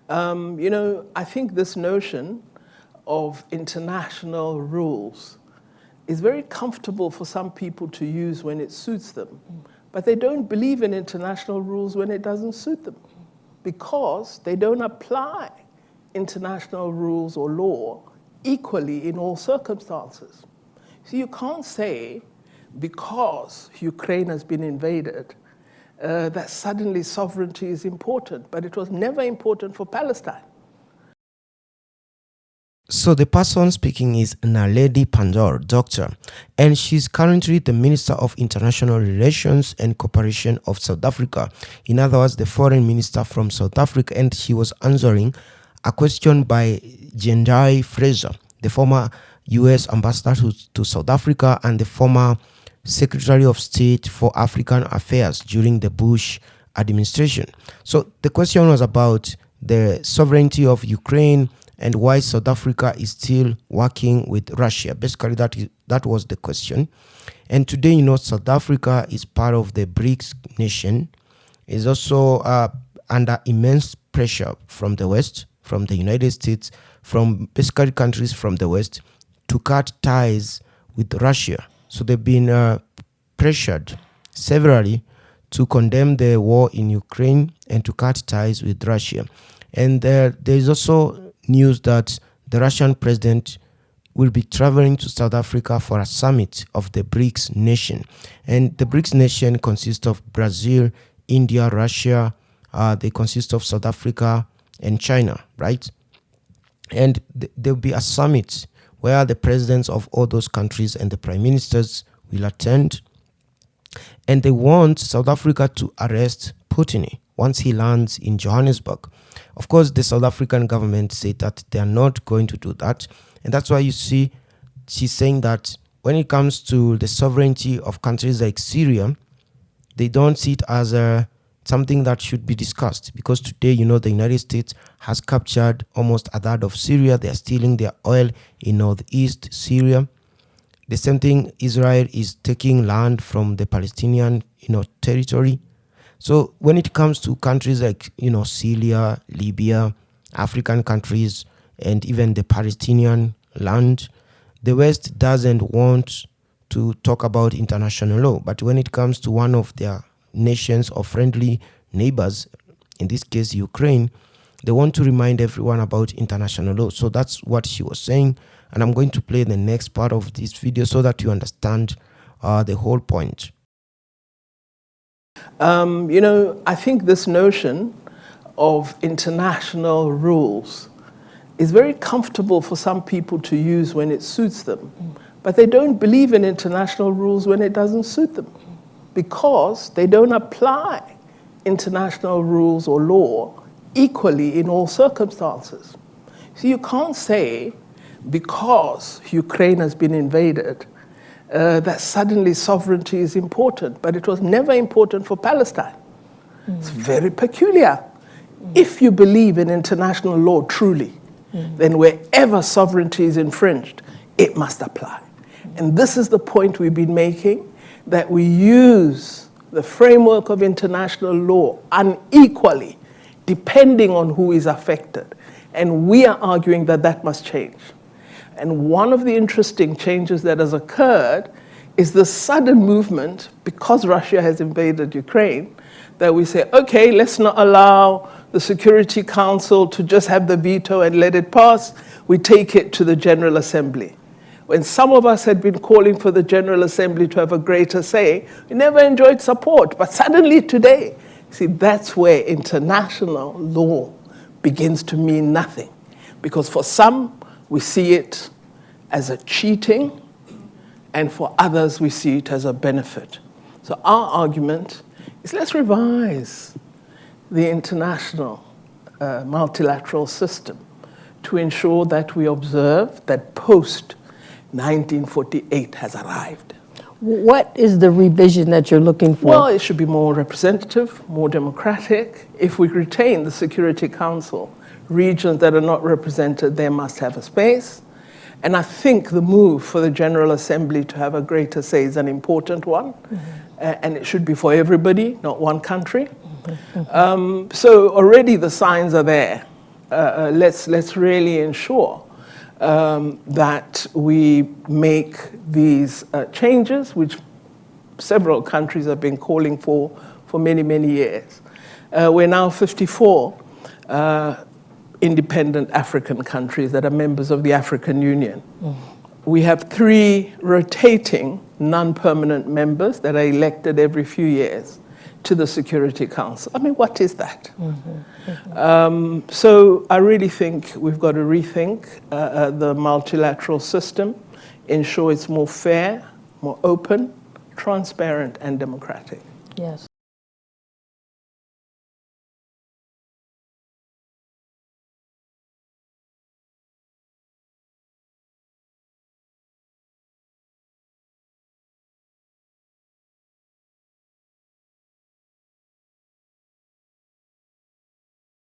I think this notion of international rules is very comfortable for some people to use when it suits them, but they don't believe in international rules when it doesn't suit them, because they don't apply international rules or law equally in all circumstances. So you can't say, because Ukraine has been invaded, that suddenly sovereignty is important, but it was never important for Palestine. So the person speaking is Naledi Pandor, doctor, and she's currently the Minister of International Relations and Cooperation of South Africa. In other words, the foreign minister from South Africa, and she was answering a question by Jendai Fraser, the former US ambassador to South Africa and the former Secretary of State for African Affairs during the Bush administration. So the question was about the sovereignty of Ukraine and why South Africa is still working with Russia. Basically, that was the question. And today, South Africa is part of the BRICS nation, is also under immense pressure from the West, from the United States, from basically countries from the West, to cut ties with Russia. So they've been pressured severally to condemn the war in Ukraine and to cut ties with Russia. And there is also news that the Russian president will be traveling to South Africa for a summit of the BRICS nation. And the BRICS nation consists of Brazil, India, Russia, they consist of South Africa and China, right? And there will be a summit where the presidents of all those countries and the prime ministers will attend. And they want South Africa to arrest Putin once he lands in Johannesburg. Of course, the South African government said that they are not going to do that. And that's why you see she's saying that when it comes to the sovereignty of countries like Syria, they don't see it as something that should be discussed. Because today, the United States has captured almost a third of Syria. They are stealing their oil in northeast Syria. The same thing, Israel is taking land from the Palestinian, territory. So when it comes to countries like, Syria, Libya, African countries, and even the Palestinian land, the West doesn't want to talk about international law. But when it comes to one of their nations or friendly neighbors, in this case, Ukraine, they want to remind everyone about international law. So that's what she was saying. And I'm going to play the next part of this video so that you understand the whole point. I think this notion of international rules is very comfortable for some people to use when it suits them, but they don't believe in international rules when it doesn't suit them, because they don't apply international rules or law equally in all circumstances. So you can't say, because Ukraine has been invaded, that suddenly sovereignty is important, but it was never important for Palestine. It's very peculiar. If you believe in international law truly, then wherever sovereignty is infringed, it must apply. And this is the point we've been making, that we use the framework of international law unequally, depending on who is affected. And we are arguing that that must change. And one of the interesting changes that has occurred is the sudden movement, because Russia has invaded Ukraine, that we say, okay, let's not allow the Security Council to just have the veto and let it pass. We take it to the General Assembly. When some of us had been calling for the General Assembly to have a greater say, we never enjoyed support. But suddenly today, see, that's where international law begins to mean nothing. Because for some, we see it as a cheating, and for others, we see it as a benefit. So our argument is, let's revise the international multilateral system to ensure that we observe that post-1948 has arrived. What is the revision that you're looking for? Well, it should be more representative, more democratic. If we retain the Security Council, regions that are not represented there must have a space. And I think the move for the General Assembly to have a greater say is an important one. And it should be for everybody, not one country. So already the signs are there let's really ensure that we make these changes, which several countries have been calling for many, many years. We're now 54 independent African countries that are members of the African Union. We have 3 rotating non-permanent members that are elected every few years to the Security Council. I mean, what is that? So I really think we've got to rethink the multilateral system, ensure it's more fair, more open, transparent, and democratic. Yes.